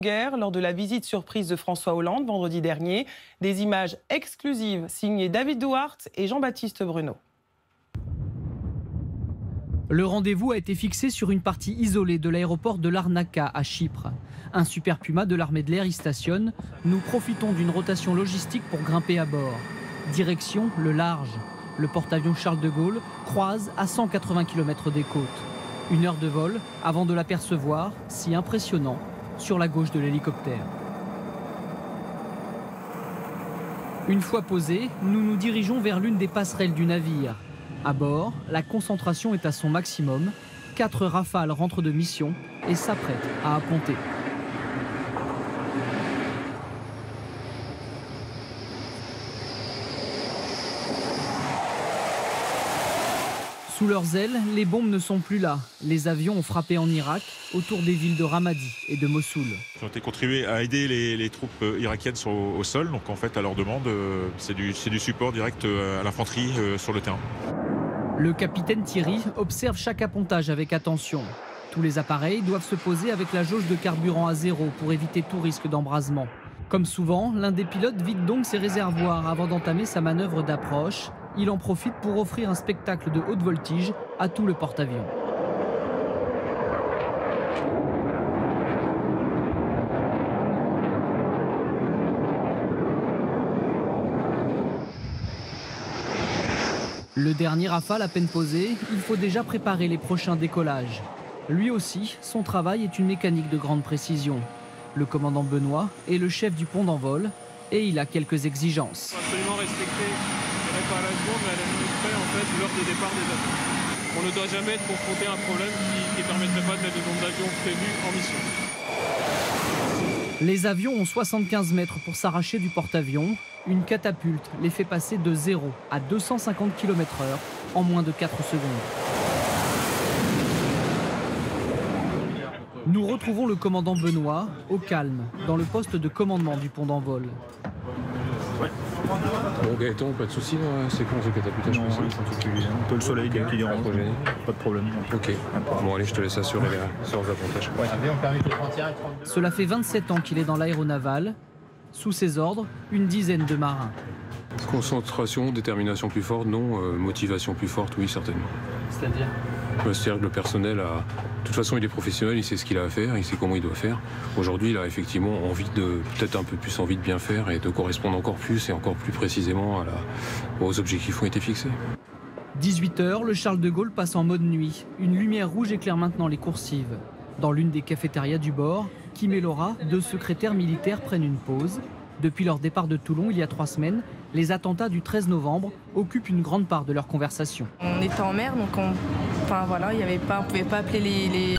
Guerre lors de la visite surprise de François Hollande vendredi dernier. Des images exclusives signées David Douart et Jean-Baptiste Bruno. Le rendez-vous a été fixé sur une partie isolée de l'aéroport de Larnaca à Chypre. Un Super Puma de l'armée de l'air y stationne. Nous profitons d'une rotation logistique pour grimper à bord. Direction le large. Le porte-avions Charles de Gaulle croise à 180 km des côtes. 1 heure de vol avant de l'apercevoir, si impressionnant, sur la gauche de l'hélicoptère. Une fois posé, nous nous dirigeons vers l'une des passerelles du navire. À bord, la concentration est à son maximum. 4 Rafales rentrent de mission et s'apprêtent à apponter. Sous leurs ailes, les bombes ne sont plus là. Les avions ont frappé en Irak, autour des villes de Ramadi et de Mossoul. Ils ont été contribués à aider les troupes irakiennes au sol. Donc en fait, à leur demande, c'est du support direct à l'infanterie sur le terrain. Le capitaine Thierry observe chaque appontage avec attention. Tous les appareils doivent se poser avec la jauge de carburant à zéro pour éviter tout risque d'embrasement. Comme souvent, l'un des pilotes vide donc ses réservoirs avant d'entamer sa manœuvre d'approche. Il en profite pour offrir un spectacle de haute voltige à tout le porte-avions. Le dernier Rafale à peine posé, il faut déjà préparer les prochains décollages. Lui aussi, son travail est une mécanique de grande précision. Le commandant Benoît est le chef du pont d'envol et il a quelques exigences. Il faut absolument respecter les réparations, mais à la minute près, en fait, l'heure de départ des avions. On ne doit jamais être confronté à un problème qui ne permettrait pas de mettre le nombre d'avions prévus en mission. Les avions ont 75 mètres pour s'arracher du porte-avions. Une catapulte les fait passer de 0 à 250 km/h en moins de 4 secondes. Nous retrouvons le commandant Benoît au calme, dans le poste de commandement du pont d'envol. Bon Gaëtan, pas de soucis dans la séquence de catapultage possible. Un peu le soleil qui dérange, pas de problème. Ok, bon allez, je te laisse assurer les séances d'appontage. Cela fait 27 ans qu'il est dans l'aéronaval. Sous ses ordres, une dizaine de marins. Concentration, détermination plus forte, non. Motivation plus forte, oui, certainement. C'est-à-dire ? C'est-à-dire que le personnel a... De toute façon, il est professionnel, il sait ce qu'il a à faire, il sait comment il doit faire. Aujourd'hui, il a effectivement envie de... Peut-être un peu plus envie de bien faire et de correspondre encore plus et encore plus précisément aux objectifs qui ont été fixés. 18 h, le Charles de Gaulle passe en mode nuit. Une lumière rouge éclaire maintenant les coursives. Dans l'une des cafétérias du bord, Kim et Laura, 2 secrétaires militaires, prennent une pause. Depuis leur départ de Toulon il y a 3 semaines, les attentats du 13 novembre occupent une grande part de leur conversation. On était en mer, donc on pouvait pas appeler